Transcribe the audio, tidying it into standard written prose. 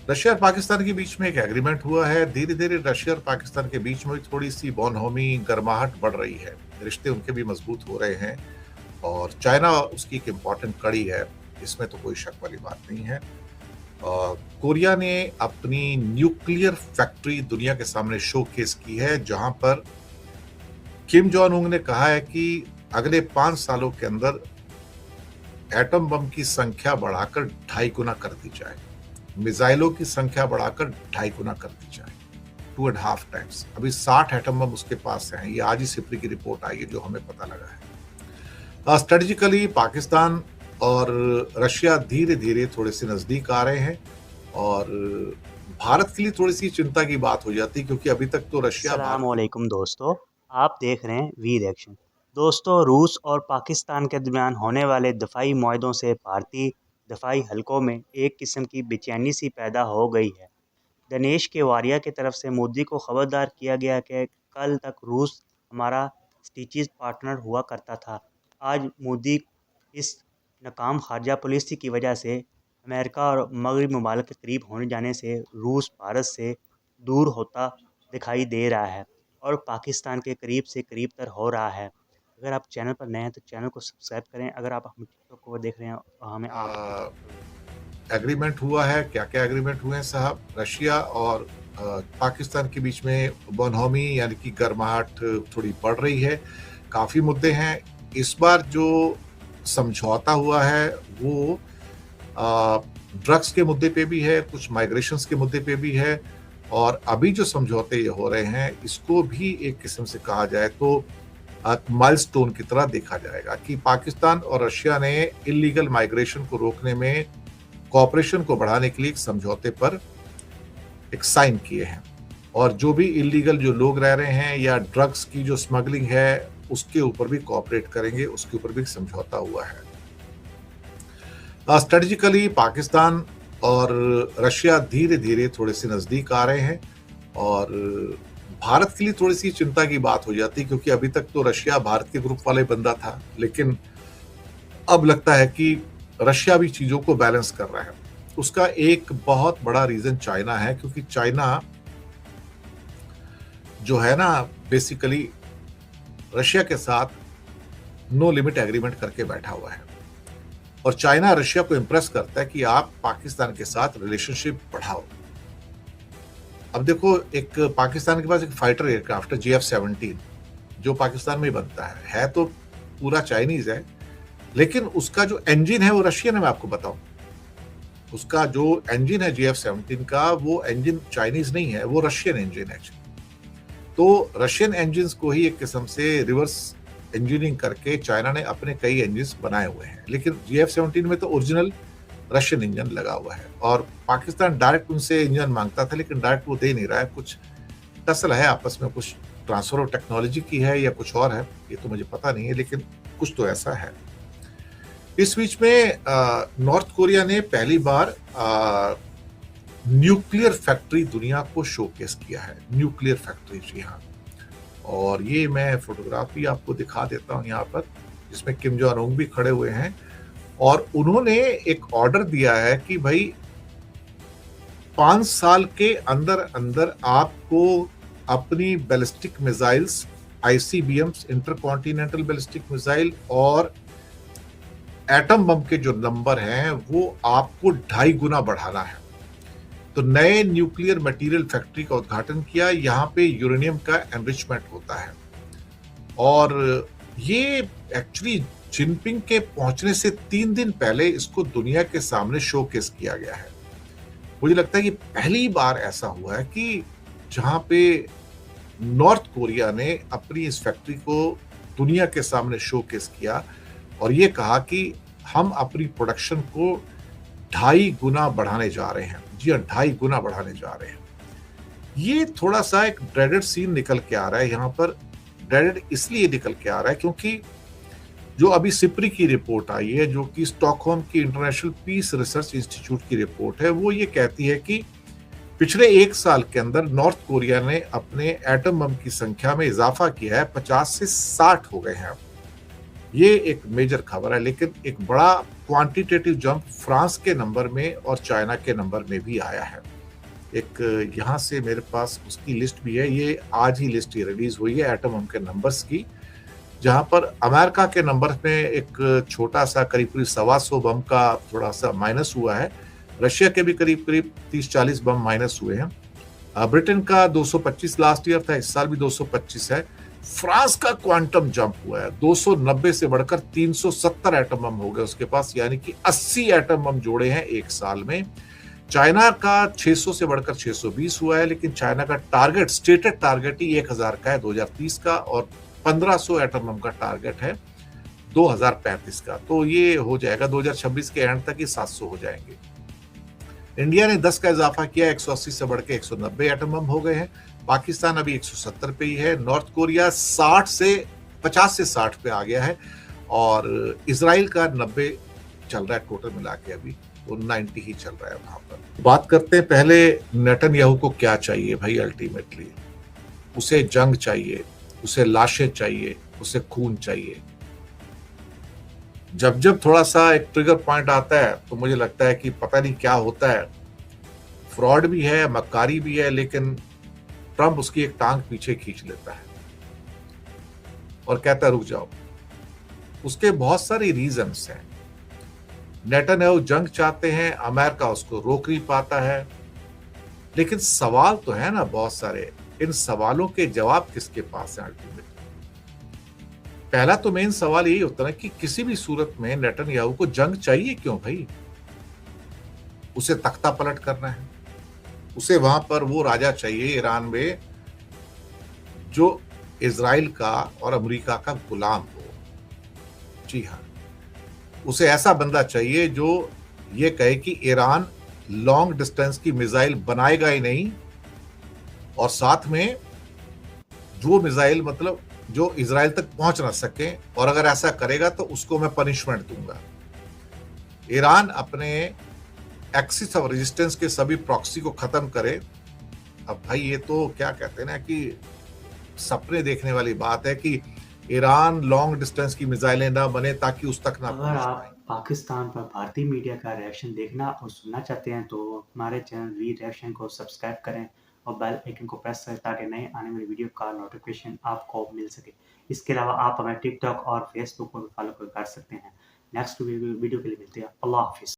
Russia और पाकिस्तान के बीच में एक एग्रीमेंट हुआ है। धीरे धीरे रशिया और पाकिस्तान के बीच में थोड़ी सी बॉनहोमी गर्माहट बढ़ रही है। रिश्ते उनके भी मजबूत हो रहे हैं और चाइना उसकी एक इम्पॉर्टेंट कड़ी है, इसमें तो कोई शक वाली बात नहीं है। कोरिया ने अपनी न्यूक्लियर फैक्ट्री दुनिया के सामने शोकेस की है, जहां पर किम जोंग उन ने कहा है कि अगले 5 सालों के अंदर एटम बम की संख्या बढ़ाकर 2.5 गुना कर दी जाए, मिसाइलों की संख्या बढ़ाकर 2.5 गुना कर दी जाए, 2.5 टाइम्स। अभी 60 एटम बम उसके पास हैं। ये आज ही सिप्री की रिपोर्ट आई है जो हमें पता लगा है। स्ट्रेटेजिकली पाकिस्तान और रशिया धीरे धीरे थोड़े से नजदीक आ रहे हैं और भारत के लिए थोड़ी सी चिंता की बात हो जाती है, क्योंकि अभी तक तो रशिया भारत। अस्सलामुअलैकुम दोस्तों, आप देख रहे हैं वी रिएक्शन। दोस्तों, रूस और पाकिस्तान के दरमियान होने वाले दफ़ाई मुआहदों से भारतीय दफ़ाई हलकों में एक किस्म की बेचैनी सी पैदा हो गई है। दिनेश केवाड़िया की तरफ से मोदी को खबरदार किया गया कि कल तक रूस हमारा स्टिचिज पार्टनर हुआ करता था। आज मोदी इस नाकाम खारजा पॉलिसी की वजह से अमेरिका और मगरबी ममालिक के करीब होने जाने से रूस भारत से दूर होता दिखाई दे रहा है और पाकिस्तान के करीब से करीब तर हो रहा है। अगर आप चैनल पर नए हैं तो चैनल को सब्सक्राइब करें। अगर आप हम टिकटॉक को देख रहे हैं और हमें आप एग्रीमेंट हुआ है। क्या क्या एग्रीमेंट हुए हैं साहब? रशिया और पाकिस्तान के बीच में बनहोमी यानी कि गर्माहट थोड़ी बढ़ रही है। काफी मुद्दे हैं। इस बार जो समझौता हुआ है वो ड्रग्स के मुद्दे पे भी है, कुछ माइग्रेशंस के मुद्दे पे भी है, और अभी जो समझौते ये हो रहे हैं इसको भी एक किस्म से कहा जाए तो माइलस्टोन की तरह देखा जाएगा कि पाकिस्तान और रशिया ने इलीगल माइग्रेशन को रोकने में कॉपरेशन को बढ़ाने के लिए एक समझौते पर एक साइन किए हैं, और जो भी इलीगल जो लोग रह रहे हैं या ड्रग्स की जो स्मगलिंग है उसके ऊपर भी कॉपरेट करेंगे, उसके ऊपर भी समझौता हुआ है। स्ट्रेटेजिकली पाकिस्तान और रशिया धीरे धीरे थोड़े से नजदीक आ रहे हैं और भारत के लिए थोड़ी सी चिंता की बात हो जाती है, क्योंकि अभी तक तो रशिया भारत के ग्रुप वाले बंदा था, लेकिन अब लगता है कि रशिया भी चीजों को बैलेंस कर रहा है। उसका एक बहुत बड़ा रीजन चाइना है, क्योंकि चाइना जो है ना बेसिकली रशिया के साथ नो लिमिट एग्रीमेंट करके बैठा हुआ है, और चाइना रशिया को इंप्रेस करता है कि आप पाकिस्तान के साथ रिलेशनशिप बढ़ाओ। अब देखो, एक पाकिस्तान के पास एक फाइटर एयरक्राफ्ट है GF-17 जो पाकिस्तान में ही बनता है तो पूरा चाइनीज है, लेकिन उसका जो इंजन है वो रशियन है। मैं आपको बताऊं, उसका जो इंजन है GF-17 का, वो इंजन चाइनीज नहीं है, वो रशियन इंजन है। तो रशियन इंजन्स को ही एक किस्म से रिवर्स इंजीनियरिंग करके चाइना ने अपने कई इंजन्स बनाए हुए हैं, लेकिन GF-17 में तो ओरिजिनल रशियन इंजन लगा हुआ है, और पाकिस्तान डायरेक्ट उनसे इंजन मांगता था, लेकिन डायरेक्ट वो दे नहीं रहा है। कुछ टसल है आपस में, कुछ ट्रांसफर ऑफ टेक्नोलॉजी की है या कुछ और है, ये तो मुझे पता नहीं है, लेकिन कुछ तो ऐसा है। इस बीच में नॉर्थ कोरिया ने पहली बार न्यूक्लियर फैक्ट्री दुनिया को शोकेस किया है। न्यूक्लियर फैक्ट्री, जी हाँ, और ये मैं फोटोग्राफी आपको दिखा देता हूँ यहाँ पर, जिसमें किम जोंग उन भी खड़े हुए हैं, और उन्होंने एक ऑर्डर दिया है कि भाई 5 साल के अंदर अंदर आपको अपनी ballistic missiles, ICBMs, intercontinental ballistic missile, और एटम बम के जो नंबर हैं वो आपको 2.5 गुना बढ़ाना है। तो नए न्यूक्लियर मटेरियल फैक्ट्री का उद्घाटन किया। यहाँ पे यूरेनियम का एनरिचमेंट होता है, और ये एक्चुअली जिनपिंग के पहुंचने से 3 दिन पहले इसको दुनिया के सामने शोकेस किया गया है। मुझे लगता है कि पहली बार ऐसा हुआ है कि जहां पे नॉर्थ कोरिया ने अपनी इस फैक्ट्री को दुनिया के सामने शोकेस किया और ये कहा कि हम अपनी प्रोडक्शन को 2.5 गुना बढ़ाने जा रहे हैं। जी हाँ, 2.5 गुना बढ़ाने जा रहे हैं। ये थोड़ा सा एक ड्रेडेड सीन निकल के आ रहा है यहाँ पर। ड्रेडेड इसलिए निकल के आ रहा है क्योंकि जो अभी सिप्री की रिपोर्ट आई है, जो कि स्टॉकहोम की इंटरनेशनल पीस रिसर्च इंस्टीट्यूट की रिपोर्ट है, वो ये कहती है कि पिछले 1 साल के अंदर नॉर्थ कोरिया ने अपने एटम बम की संख्या में इजाफा किया है, 50 से 60 हो गए हैं। ये एक मेजर खबर है, लेकिन एक बड़ा क्वांटिटेटिव जंप फ्रांस के नंबर में और चाइना के नंबर में भी आया है। एक यहाँ से मेरे पास उसकी लिस्ट भी है, ये आज ही लिस्ट ये रिलीज हुई है एटम बम के नंबर्स की, जहाँ पर अमेरिका के नंबर में एक छोटा सा करीब 125 बम का थोड़ा सा माइनस हुआ है, रशिया के भी करीब 30-40 बम माइनस हुए हैं, ब्रिटेन का 225 लास्ट ईयर था, इस साल भी 225 है, फ्रांस का क्वांटम जंप हुआ है, 290 से बढ़कर 370 एटम बम हो गए उसके पास, यानी कि 80 एटम बम जोड़े हैं एक साल में। चाइना का 600 से बढ़कर 620 हुआ है, लेकिन चाइना का टारगेट, स्टेटेड टारगेट ही 1000 का है 2030 का, और 1500 एटम बम का टारगेट है 2035 का। तो ये हो जाएगा 2026 के एंड तक ही 700 हो जाएंगे। इंडिया ने 10 का इजाफा किया, 180 से बढ़ के 190 एटम बम हो गए हैं। पाकिस्तान अभी 170 पे ही है। नॉर्थ कोरिया 50 से 60 पे आ गया है, और इजराइल का 90 चल रहा है टोटल मिला के, अभी तो 90 ही चल रहा है वहां पर। बात करते हैं पहले नेतन्याहू को क्या चाहिए भाई। अल्टीमेटली उसे जंग चाहिए, उसे लाशें चाहिए, उसे खून चाहिए। जब जब थोड़ा सा एक ट्रिगर पॉइंट आता है तो मुझे लगता है कि पता नहीं क्या होता है, फ्रॉड भी है, मक्कारी भी है, लेकिन ट्रंप उसकी एक टांग पीछे खींच लेता है और कहता है रुक जाओ। उसके बहुत सारे रीजंस हैं। नेतन्याहू जंग चाहते हैं, अमेरिका उसको रोक नहीं पाता है, लेकिन सवाल तो है ना बहुत सारे। इन सवालों के जवाब किसके पास है अल्टीमेटली? पहला तो मेन सवाल यही होता है कि किसी भी सूरत में नेतन्याहू को जंग चाहिए क्यों भाई? उसे तख्ता पलट करना है, उसे वहां पर वो राजा चाहिए ईरान में जो इजराइल का और अमेरिका का गुलाम हो। जी हाँ, उसे ऐसा बंदा चाहिए जो ये कहे कि ईरान लॉन्ग डिस्टेंस की मिसाइल बनाएगा ही नहीं, और साथ में जो मिसाइल मतलब जो इजराइल तक पहुंच ना सके, और अगर ऐसा करेगा तो उसको मैं पनिशमेंट दूंगा। ईरान अपने एक्सिस ऑफ रेजिस्टेंस के सभी प्रॉक्सी को खत्म करे। अब भाई ये तो क्या कहते हैं ना कि सपने देखने वाली बात है कि ईरान लॉन्ग डिस्टेंस की मिसाइलें ना बने ताकि उस तक ना अगर पहुंच आप पाए। पाकिस्तान पर भारतीय मीडिया का रिएक्शन देखना और सुनना चाहते हैं तो हमारे चैनल वी रिएक्शन को सब्सक्राइब करें और बेल आइकन को प्रेस करें ताकि नए आने वाली वीडियो का नोटिफिकेशन आपको मिल सके। इसके अलावा आप हमें टिकटॉक और फेसबुक पर भी फॉलो कर सकते हैं। नेक्स्ट वीडियो के लिए मिलते हैं। अल्लाह हाफिज़।